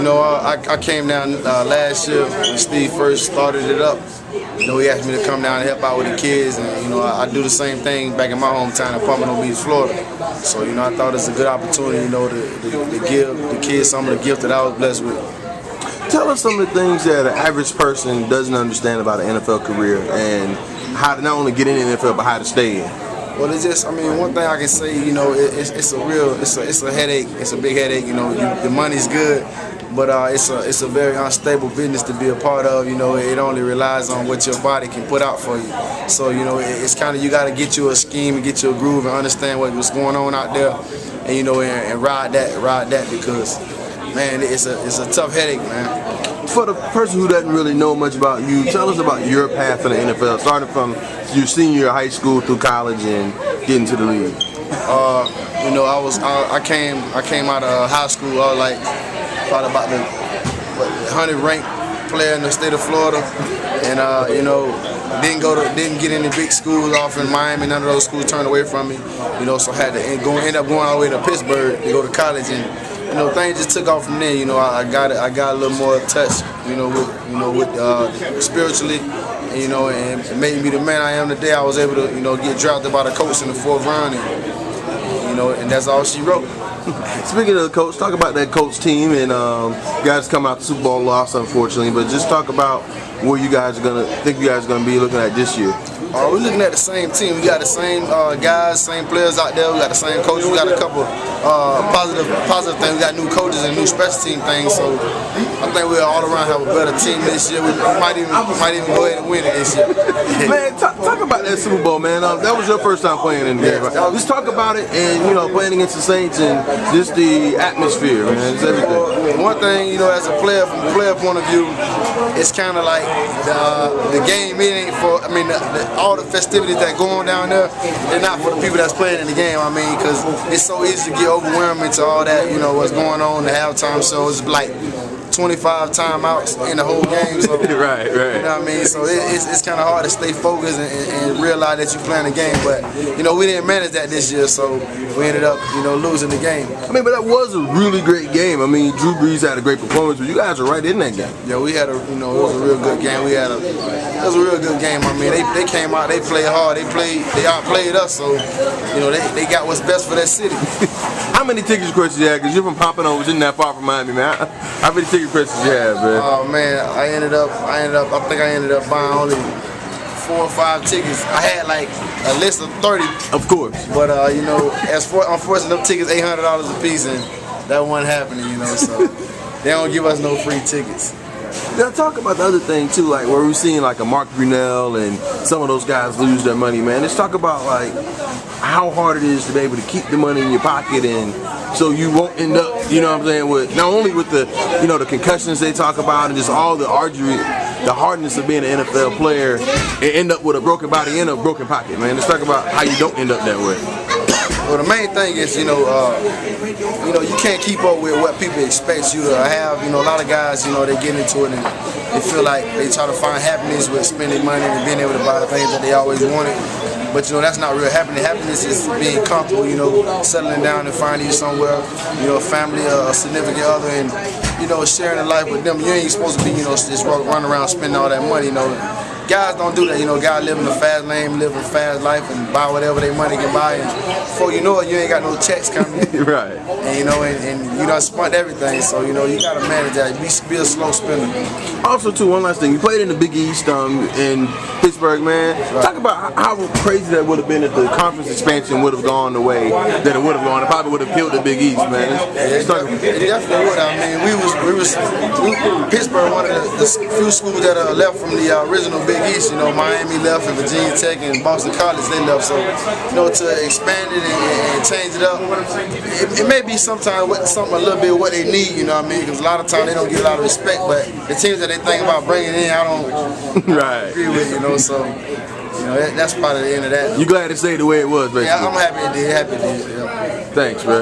you know, I came down last year when Steve first started it up. You know, he asked me to come down and help out with the kids, and you know, I do the same thing back in my hometown in Pompano Beach, Florida. So, you know, I thought it was a good opportunity, you know, to give the kids some of the gifts that I was blessed with. Tell us some of the things that an average person doesn't understand about an NFL career and how to not only get in the NFL but how to stay in. Well, it's just, I mean, one thing I can say, you know, it's a headache. It's a big headache. You know, the money's good, but it's a very unstable business to be a part of. You know, it only relies on what your body can put out for you. So, you know, it's kind of, you got to get you a scheme and get you a groove and understand what's going on out there, and you know, and ride that because, man, it's a tough headache, man. For the person who doesn't really know much about you, tell us about your path in the NFL, starting from your senior year of high school through college and getting to the league. You know, I came out of high school. I was like probably about the 100th ranked player in the state of Florida, and you know, didn't get any big schools off in Miami. None of those schools turned away from me. You know, so I had to end up going all the way to Pittsburgh to go to college, and you know, things just took off from there. You know, I got a little more touch, you know, with spiritually, and, you know, and it made me the man I am today. I was able to, you know, get drafted by the Colts in the 4th round, and you know, and that's all she wrote. Speaking of the Colts, talk about that Colts team, and you guys come out the Super Bowl loss, unfortunately, but just talk about where you guys are gonna be looking at this year. We're looking at the same team. We got the same guys, same players out there. We got the same coaches. We got a couple positive things. We got new coaches and new special team things. So I think we'll all around have a better team this year. We might even go ahead and win it this year. Man, talk about that Super Bowl, man. That was your first time playing in the game. Right? Let's talk about it, and you know, playing against the Saints and just the atmosphere, man. It's everything. One thing, you know, as a player, from a player point of view, it's kind of like the game. It ain't for. I mean, all the festivities that go on down there, they're not for the people that's playing in the game. I mean, because it's so easy to get overwhelmed into all that, you know, what's going on, the halftime shows, like 25 timeouts in the whole game. So, right. You know what I mean? So it's kind of hard to stay focused and realize that you're playing the game. But, you know, we didn't manage that this year, so we ended up, you know, losing the game. I mean, but that was a really great game. I mean, Drew Brees had a great performance, but you guys were right in that game. Yeah, we had you know, it was a real good game. It was a real good game. I mean, they came out, they played hard, they outplayed us, so, you know, they got what's best for that city. How many tickets questions you had? Because you're from Pompano, which isn't that far from Miami, man. How many ticket questions you had, man? Oh man, I think I ended up buying only 4 or 5 tickets. I had like a list of 30. Of course. But you know, unfortunately, them tickets $800 a piece, and that wasn't happening. You know, so they don't give us no free tickets. Now talk about the other thing too, like where we're seeing like a Mark Brunell and some of those guys lose their money, man. Let's talk about like how hard it is to be able to keep the money in your pocket, and so you won't end up, you know what I'm saying, with not only with the, you know, the concussions they talk about and just all the arduous, the hardness of being an NFL player and end up with a broken body and a broken pocket, man. Let's talk about how you don't end up that way. Well, the main thing is, you know, you can't keep up with what people expect you to have. You know, a lot of guys, you know, they get into it and they feel like they try to find happiness with spending money and being able to buy the things that they always wanted. But, you know, that's not real happiness. Happiness is being comfortable, you know, settling down and finding you somewhere, you know, a family, a significant other, and, you know, sharing a life with them. You ain't supposed to be, you know, just run around spending all that money, you know. Guys don't do that, you know. Guys live in a fast lane, live a fast life, and buy whatever their money can buy. And before you know it, you ain't got no checks coming in. Right. And you know, and you done spent everything. So you know, you gotta manage that. Be a slow spender. Also, too, one last thing. You played in the Big East in Pittsburgh, man. Right. Talk about how crazy that would have been if the conference expansion would have gone the way that it would have gone. It probably would have killed the Big East, man. It definitely would. I mean, Pittsburgh, one of the few schools that left from the original Big East. You know, Miami left and Virginia Tech and Boston College, they left. So, you know, to expand it and change it up, it may be sometimes something a little bit what they need, you know what I mean? Because a lot of times they don't get a lot of respect, but the teams that they think about bringing in, I don't agree with, you know, so, you know, that's part of the end of that. You glad it stayed the way it was, basically? Yeah, I'm happy it did, Yeah. Thanks, bro.